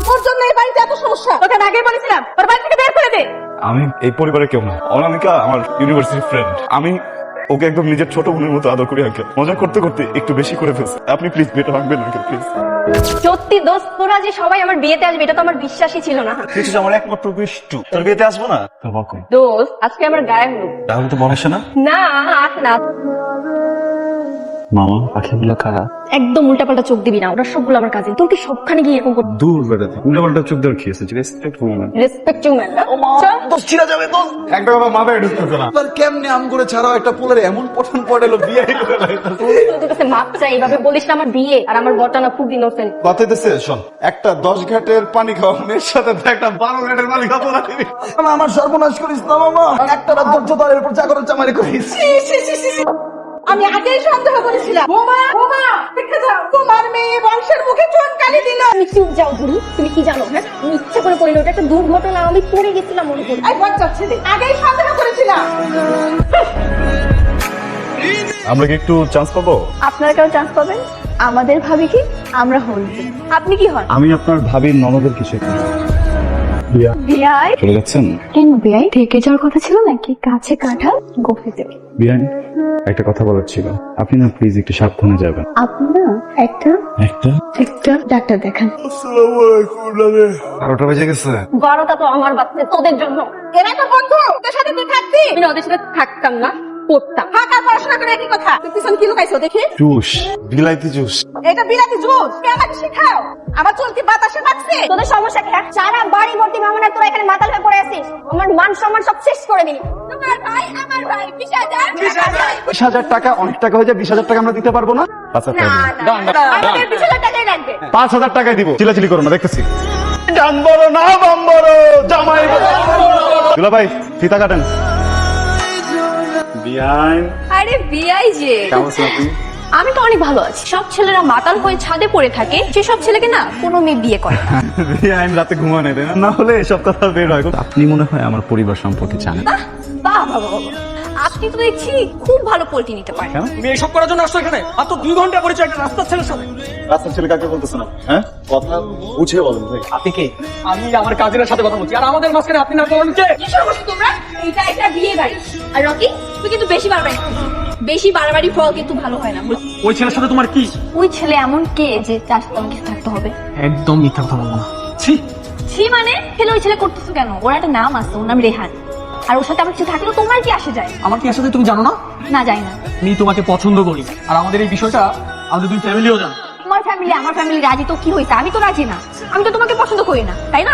তোর জন্য এই বাড়িতে এত সমস্যা, তোকে আমি আগেই বলেছিলাম ওর বাড়ি থেকে বের করে দে। আমি এই পরিবারের কেউ না। অনামিকা আমার ইউনিভার্সিটি ফ্রেন্ড। আমি ওকে একদম নিজের ছোট বোনের মতো আদর করি আঙ্কেল। মজা করতে করতে একটু বেশি করে ফেলছে। আপনি প্লিজ বিয়েটা ভাঙবেন আঙ্কেল, প্লিজ। সত্যি দোস্ত, তোরা যে সবাই আমার বিয়েতে আসবে এটা তো আমার বিশ্বাসই ছিল না। তুই আমার একমাত্র বিষ্টু, তোর বিয়েতে আসবো না? দোস্ত, আজকে আমার গায়ে হলুদ। তাহলে তো বলেছে না না আস না, মামা পাখিগুলো কারা? একদম উল্টাপাল্টা চোখ দিবি না, ওরা সবগুলো আমার কাছে। তোর কি সবখানে গিয়ে এরকম করতে দূর বেড়াতে উল্টাপাল্টা চোখ দেওয়ার কি আছে? রেসপেক্ট করুন। Respect you man. দোস্ত ছিড়া যাবে তো। একটা কথা মাথায় ঢুকতেছে না। আর কেমনে আম করে ছাড়াও একটা পোলার এমন পঠন পড়েলো বিয়ে করে লাইতাছে। তোর কাছে মাপ চাই, এইভাবে বলিস না। আমার বিয়ে আর আমার বটানা খুব ইনোসেন্ট। কথা দিতেছে শোন, একটা 10 ঘাটের পানি খাওয়া মেয়ের সাথে তো একটা 12 ঘাটের পানি খাবো না দিবি। আমার সর্বনাশ করিস না মামা। একটা রাত ধৈর্য ধর, এরপর চাকরের চামারি করিস। আমি আগেই সন্দেহ করেছিলাম। বোমা বোমা দেখে যাও, তোমার মেয়ে বংশের মুখে চুনকালি দিল। তুমি চুপ যাও বুড়ি, তুমি কি জানো? হ্যাঁ, আমি ইচ্ছে করে করিনি, ওটা একটা দুর্ঘটনা, আমি পড়ে গেছিলাম মনে করি। এই বজ্জাত ছেলে, আগেই সন্দেহ করেছিলাম। আমরা কি একটু চান্স পাবো? আপনারা কেউ চান্স পাবেন? আমাদের ভাবি কি? আমরা হই। আপনি কি হন? আমি আপনার ভাবির ননদের কিছু বিয়াই। চলে যাচ্ছেন? কেন বিয়াই? থেকে যাওয়ার কথা ছিল নাকি? কাছে কাঁঠাল গোফেতে। বিয়ান, একটা কথা বলার ছিল। আপনি না প্লিজ একটু সাবধানে যাবেন। আপনি না একটা ডাক্তার দেখান। 12টা বেজে গেছে। 12টা তো আমার বাচ্চা, তোদের জন্য। এরা তো বন্ধু, তোর সাথে তুই থাকবি। আমি না ওদের সাথে থাকতাম না, পড়তাম। ফাঁকা পড়াশোনা করে একই কথা। তুই পিছন কি লুকাইছো দেখি? জুস, বিলাইতি জুস। এটা বিলাতি জুস। কে আমাকে শিখাও? আমার চুল কি বাতাসে বাজছে? তোদের সমস্যা কি? সারা বাড়ি ভর্তি মামুনা, তোরা এখানে মাতাল হয়ে পড়ে আছিস। আমার মান সম্মান সব শেষ করে দিলি। তোমার ভাই আমার ভাই 20,000 20,000 টাকা অনেক টাকা হয়ে যায়। 20,000 টাকা আমরা দিতে পারবো না। আচ্ছা আমাদের 20,000 টাকাই লাগবে। 5,000 টাকাই দিব। চিলাচিলি করো না, দেখতেছি। ডান বড় না বাম বড়, জামাই বড়। দুলা ভাই ফিতা কাটেন। বিয়ান, আরে বিয়াই যে, কেমন আছেন আপনি? আমি তো অনেক ভালো আছি। সব ছেলেরা মাতাল হয়ে ছাদে পড়ে থাকে, সেসব ছেলেকে না কোনো মেয়ে বিয়ে করে না। বিয়ান রাতে ঘুমানো দেয় না, না হলে এসব কথা বের হয়। আপনি মনে হয় আমার পরিবার সম্পর্কে জানেন। বাহ বাহ বাহ, আপনি তো দেখছি খুব ভালো পোল্ট্রি নিতে পারেন। তুমি এইসব করার জন্য আসছো এখানে? আর তো 2 ঘন্টা পরিচয় একটা রাস্তার ছেলের সাথে। রাস্তার ছেলে কাকে বলতেছেন আপনি? হ্যাঁ, কথা বুঝিয়ে বলেন ভাই। আপনি কে? আমি আমার কাজিনের সাথে কথা বলছি, আর আমাদের মাঝখানে আপনি না বলেন কে? কি সমস্যা তোমরা? এটা একটা বিয়ে বাড়ি। আর রকি, তুই কিন্তু বেশি বাড়াবাড়ি করছিস। বেশি বাড়াবাড়ি ফল কিন্তু ভালো হয় না। ওই ছেলের সাথে তোমার কি? ওই ছেলে এমন কে যে তার সাথে আমাকে থাকতে হবে? একদম মিথ্যা কথা বলবো না। ছি, ছি মানে? ফেলে ওই ছেলে করতেছো কেন? ওর একটা নাম আছে, ওর নাম রেহান। আর ওর সাথে আমার কিছু থাকলেও তোমার কি আসে যায়? আমার কি আসলে তুমি জানো না? না, যাই না। আমি তোমাকে পছন্দ করি, আর আমাদের এই বিষয়টা আমাদের 2 ফ্যামিলিও জানে। তোমার ফ্যামিলি আমার ফ্যামিলি রাজি তো কি হয়েছে? আমি তো রাজি না। আমি তো তোমাকে পছন্দ করি না, তাই না?